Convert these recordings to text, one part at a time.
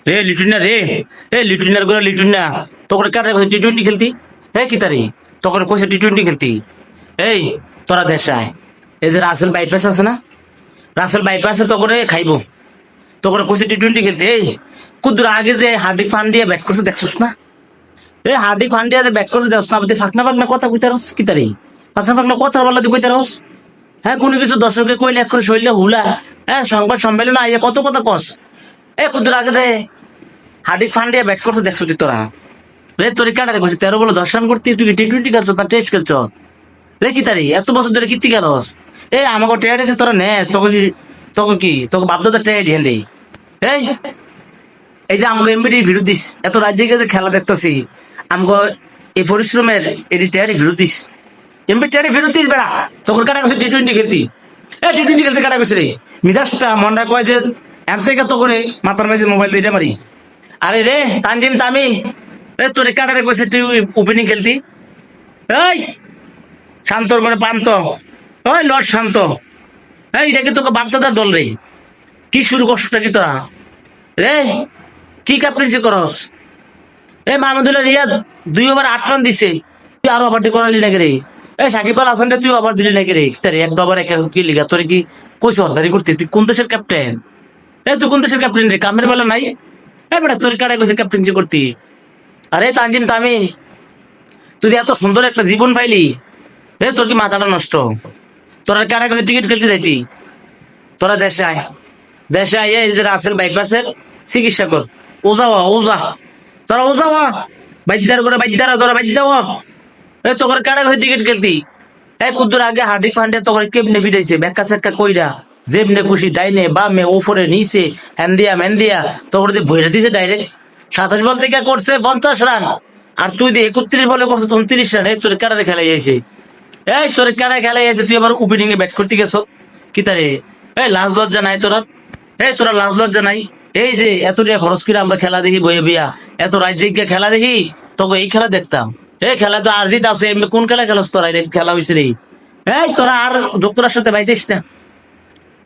রে লিটুনা রে, এ লিটুনার করে লিটুনা তোকে কাটার কইছে টি-20 খেলতি। হে কি তারি তোকে কইছে টি-20 খেলতি। এই তোরা দেশায় এই যে রাসেল বাইপাস আছে না, রাসেল বাইপাসে তোকে খাইবো। তোকে কইছে টি-20 খেলতে। এই কুদুর আগে যে হার্দিক পান্ডিয়া ব্যাট করছে দেখছস না? এই হার্দিক পান্ডিয়া যে ব্যাট করছে দেখছ না? ফাঁকনা ফাঁকনা কথা কইতারস কি তারি? ফাঁকনা ফাঁকনা কথা বলা তুই কইতারস? হ্যাঁ কোনো কিছু দর্শককে কইলে এক করে শরীরে হুলা। হ্যাঁ সংবাদ সম্মেলন আইয়া কত কথা কস। এ কুদুর আগে যে হার্দিক পান্ডিয়া ব্যাট করছে দেখছো তুই তোরা? রে তোর কাটারে কইছে 13 বলে 10 রান করতে, তুই কি টি-20 খেলছ না টেস্ট খেলছ? রে কি তারি এত বছর ধরে কীর্তি গেলস? এই আমাকে টেয়ার আছে তোরা নেস, তোকে বাপদাদা টেয়ার দিয়ে দেই। এই এই যে আমাকে এমবিটির বিরুদ্ধ দিস, এত রাজ্যে যে খেলা দেখতেছি আমাকে এই পরিশ্রমের এটি টেয়ারি বিরুদ্ধ দিস, এমবি টেয়ারি বিরুদ্ধ দিস বেড়া। তোর কাটা কইছে টি-20 খেলতি। এই টি-20 খেলতে কাটা কইছে রে মিদাসটা মনটা কয় যে এন থেকে তো করে মাথার মাঝে মোবাইল দিয়ে মারি। আরে রে তানজিম তামিম, এ তোর কাটারে কইছে তুই ওপেনিং খেলতি। এই শান্তর করে পান্ত, ওই লর্ড শান্ত, এই এটা কি তোকে বাপদাদার দল রে? কি শুরু করছটা কি তোরা? রে কি ক্যাপ্টেন্সি করস? এ মাহমুদুল্লাহ রিয়াদ 2 ওভার 8 রান দিছে, তুই আরো ওভারটি করালি নাকি রে? এই সাকিব আল হাসানটা তুই ওভার দিলি নাকি রে? তারে এক ওভার এক কি লিগা তোর কি কইছ হরদারি করতে? তুই কোন দেশের ক্যাপ্টেন? এ তুই কোন দেশের ক্যাপ্টেন রে? কামের বেলা নাই? এ বেটা তোর কাটাই কইছে ক্যাপ্টেন্সি করতি। আরে তানজিম তামিম, তুই এত সুন্দর একটা জীবন পাইলি, এ তোর কি মাথাটা নষ্ট? তোরা কাটা করে টিকিট খেলতে যাইতি? তোরা দেশে আয়, দেশে আয় এই যে রাসেল বাইপাসের চিকিৎসা কর। ওজা হ, ওজা, তোরা ওজা হ, বাদ্যার করে বাদ্যারা তোরা বাদ্যা হ। এই তোর কাটা করে টিকিট খেলতি। এই কুদ্দুর আগে হার্দিক পান্ডিয়া তোর কেমনে ফিরাইছে ব্যাক্কা চেক্কা কইরা, যেমনে খুশি ডাইনে বামে ওপরে নিচে হ্যান্দিয়া ম্যান্দিয়া তোর দিয়ে ভইরা দিছে ডাইরেক্ট। 27 বল থেকে করছে 50 রান, আর তুই দিয়ে 31 বলে করছে 29 রান। এই তোর কাটারে খেলাই যাইছে, এই তোর কাটায় খেলাই যাইছে, তুই আবার ওপেনিং এ ব্যাট করতে গেছ কি তারে? এই লাজ লজ্জা নাই তোরা? এই তোরা লাজ লজ্জা নাই? এই যে এত টাকা খরচ করে আমরা খেলা দেখি বইয়ে বিয়া, এত রাজ্যিক খেলা দেখি, তোকে এই খেলা দেখতাম। এই খেলা তো আর জিত আছে, এমনি কোন খেলা খেলাস তোরা? এটা খেলা হয়েছে রে। এই তোরা আর যুক্তরাষ্ট্রতে বাইতিস না,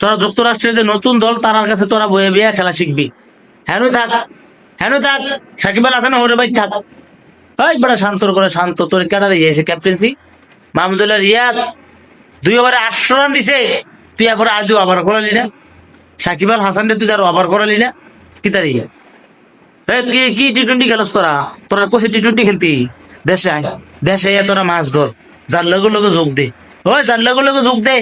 তোরা যুক্তরাষ্ট্রের যে নতুন দল তার কাছে তোরা বইয়ে বিয়া খেলা শিখবি। হেন থাক, হেন থাক, সাকিব আল হাসান ওরে ভাই থাক। এই বড় শান্ত করে শান্ত, তোর কেডারে গিয়েছে ক্যাপ্টেন্সি? মাহমুদুল্লাহ রিয়াদ 2 ওভারে 800 রান দিছে, তুই এখন আর 2 ওভার করালি না? সাকিব আল হাসান তুই আর ওভার করালি না কি তারি? কি কি টি-20 খেলস তোরা? তোরা কোসে টি-20 খেলতি? দেশে আয়, দেশে আয় তোরা মাছ ধর, যার লগে লগে যোগ দে। ওই যার লগে লগে যোগ দে,